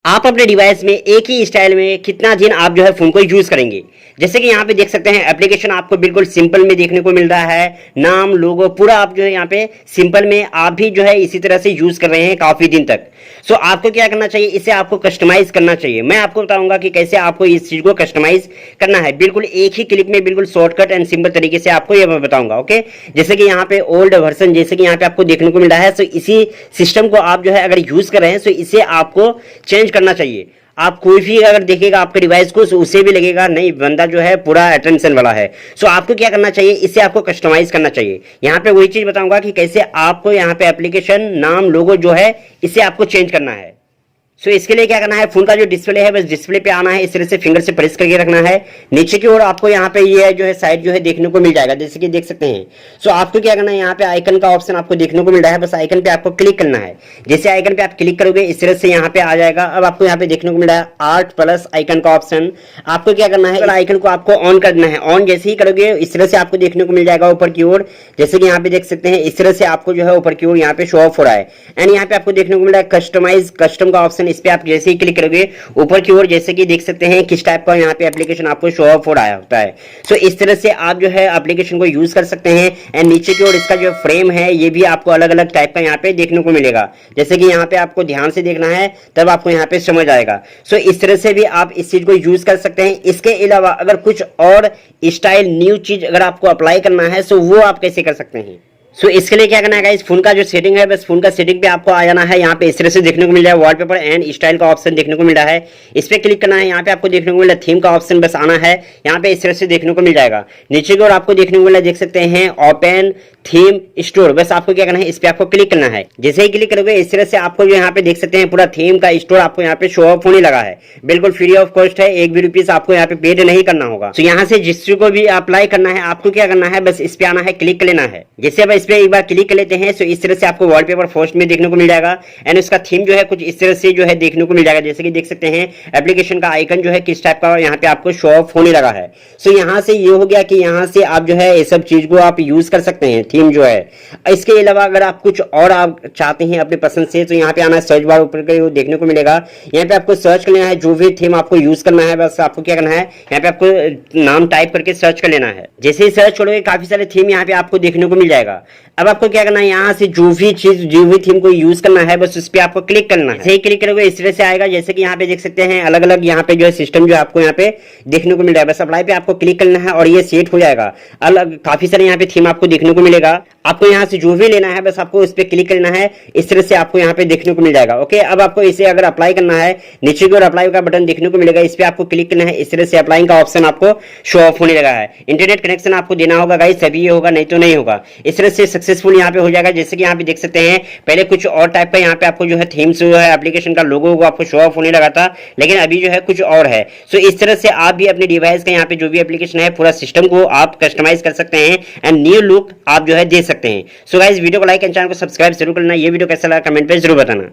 आप अपने डिवाइस में एक ही स्टाइल में कितना दिन आप जो है फोन को यूज करेंगे। जैसे कि यहाँ पे देख सकते हैं एप्लीकेशन आपको बिल्कुल सिंपल में देखने को मिल रहा है, नाम लोगो पूरा आप जो है यहाँ पे सिंपल में आप भी जो है इसी तरह से यूज कर रहे हैं काफी दिन तक। सो आपको क्या करना चाहिए, इसे आपको कस्टमाइज करना चाहिए। मैं आपको बताऊंगा कि कैसे आपको इस चीज को कस्टमाइज करना है, बिल्कुल एक ही क्लिक में, बिल्कुल शॉर्टकट एंड सिंपल तरीके से आपको ये मैं बताऊंगा। ओके, जैसे कि यहाँ पे ओल्ड वर्जन जैसे कि यहाँ पे आपको देखने को मिल रहा है, सो इसी सिस्टम को आप जो है अगर यूज कर रहे हैं, सो इसे आपको चेंज करना चाहिए। आप कोई भी अगर देखेगा आपके डिवाइस को, तो उसे भी लगेगा नहीं बंदा जो है पूरा अटेंशन वाला है। सो आपको क्या करना चाहिए, इसे आपको कस्टमाइज करना चाहिए। यहाँ पे वही चीज बताऊंगा कि कैसे आपको यहाँ पे एप्लीकेशन नाम लोगो जो है इसे आपको चेंज करना है। सो इसके लिए क्या करना है, फोन का जो डिस्प्ले है बस डिस्प्ले पे आना है, इस तरह से फिंगर से प्रेस करके रखना है। नीचे की ओर आपको यहाँ पे ये जो है साइड जो है देखने को मिल जाएगा, जैसे कि देख सकते हैं। सो आपको क्या करना है, यहाँ पे आइकन का ऑप्शन आपको देखने को मिल रहा है, बस आइकन पे आपको क्लिक करना है। जैसे आइकन पे आप क्लिक करोगे इस तरह से यहाँ पे आ जाएगा। अब आपको यहाँ पे देखने को मिल रहा है आर्ट प्लस आइकन का ऑप्शन। आपको क्या करना है, आइकन को आपको ऑन करना है। ऑन जैसे ही करोगे इस तरह से आपको देखने को मिल जाएगा ऊपर की ओर, जैसे कि यहाँ पे देख सकते हैं। इस तरह से आपको जो है ऊपर की ओर यहाँ पे शो ऑफ हो रहा है। एंड यहाँ पे आपको देखने को मिल रहा है कस्टमाइज कस्टम का ऑप्शन। इस पे आप जैसे ही क्लिक करोगे ऊपर की ओर, जैसे कि देख सकते हैं किस टाइप का यहाँ पे एप्लीकेशन आपको शो ऑफ हो रहा होता है। सो इस तरह से आप जो है एप्लीकेशन को यूज कर सकते हैं। एंड नीचे की ओर इसका जो फ्रेम है ये भी आपको अलग अलग टाइप का यहाँ पे देखने को मिलेगा, जैसे कि यहाँ पे आपको ध्यान से देखना है तब आपको यहाँ पे समझ आएगा। सो इस तरह से भी आप इस चीज को यूज कर सकते हैं। इसके अलावा अगर कुछ और स्टाइल न्यू चीज अगर आपको अप्लाई करना है, सो वो आप कैसे कर सकते हैं। सो इसके लिए क्या करना है गाइस, फोन का जो सेटिंग है बस फोन का सेटिंग पे आपको आ जाना है। यहाँ पे इस तरह से देखने को मिल रहा है वॉलपेपर एंड स्टाइल का ऑप्शन देखने को मिल रहा है, इस पे क्लिक करना है। यहाँ पे आपको देखने को मिल रहा है थीम का ऑप्शन, बस आना है। यहाँ पे इस तरह से देखने को मिल जाएगा। नीचे की ओर आपको देखने को मिल रहा है, देख सकते हैं ओपन थीम स्टोर। बस आपको क्या करना है, इस पे आपको क्लिक करना है। जैसे ही क्लिक करोगे इस तरह से आपको जो यहाँ पे देख सकते हैं पूरा थीम का स्टोर आपको यहाँ पे शो ऑफ होने लगा है। बिल्कुल फ्री ऑफ कॉस्ट है, एक भी रुपीस आपको यहाँ पे पेड नहीं करना होगा। तो यहाँ से जिस को भी अप्लाई करना है आपको क्या करना है, बस इस पे आना है, क्लिक कर लेना है। जैसे अब इस पे एक बार क्लिक कर लेते हैं, तो इस तरह से आपको वॉलपेपर फर्स्ट में देखने को मिल जाएगा। एंड उसका थीम जो है कुछ इस तरह से जो है देखने को मिल जाएगा, जैसे कि देख सकते हैं एप्लीकेशन का आइकन जो है किस टाइप का यहाँ पे आपको शो ऑफ होने लगा है। सो यहाँ से ये हो गया कि यहाँ से आप जो है ये सब चीज को आप यूज कर सकते हैं, थीम जो है। इसके अलावा अगर आप कुछ और आप चाहते हैं अपने पसंद से, तो यहाँ पे आना है, सर्च बार ऊपर के देखने को मिलेगा। यहाँ पे आपको सर्च कर लेना है, जो भी थीम आपको यूज करना है बस आपको क्या करना है, यहाँ पे आपको नाम टाइप करके सर्च कर लेना है। जैसे ही सर्च करोगे काफी सारे थीम यहाँ पे आपको देखने को मिल जाएगा। अब आपको क्या करना है, यहाँ से जो भी चीज जो भी थीम को यूज करना है बस उस पर आपको क्लिक करना है। सही क्लिक करोगे इस तरह से आएगा, जैसे कि यहाँ पे देख सकते हैं अलग अलग यहाँ पे जो है सिस्टम जो आपको यहाँ पे देखने को मिल रहा है। बस अप्लाई पे आपको क्लिक करना है और ये सेट हो जाएगा। अलग काफी सारे यहाँ पे थीम आपको देखने को मिलेगा। आपको यहाँ से जो भी लेना है बस आपको इस पे क्लिक करना है, इस तरह से आपको यहाँ पे देखने को मिल जाएगा। ओके, अब आपको इसे अगर अप्लाई करना है, नीचे की ओर अप्लाई का बटन देखने को मिलेगा, इस पे आपको क्लिक करना है। इस तरह से अप्लाई का ऑप्शन आपको शो ऑफ होने लगा है। इंटरनेट कनेक्शन आपको देना होगा गाइस, तभी ये होगा, नहीं तो नहीं होगा। इस तरह से सक्सेसफुल यहाँ पे हो जाएगा। जैसे कि यहाँ पे देख सकते हैं पहले कुछ और टाइप का यहाँ पे आपको जो है थीम्स जो है एप्लीकेशन का लोगो को आपको शो ऑफ होने लगा था, लेकिन अभी जो है कुछ और है। सो इस तरह से आप भी अपने डिवाइस का यहाँ पे जो भी एप्लीकेशन है पूरा सिस्टम को आप कस्टमाइज कर सकते हैं एंड न्यू लुक आप जो है दे सकते हैं। सो गाइस वीडियो को लाइक एंड चैनल को सब्सक्राइब जरूर करना। ये वीडियो कैसा लगा कमेंट पे जरूर बताना।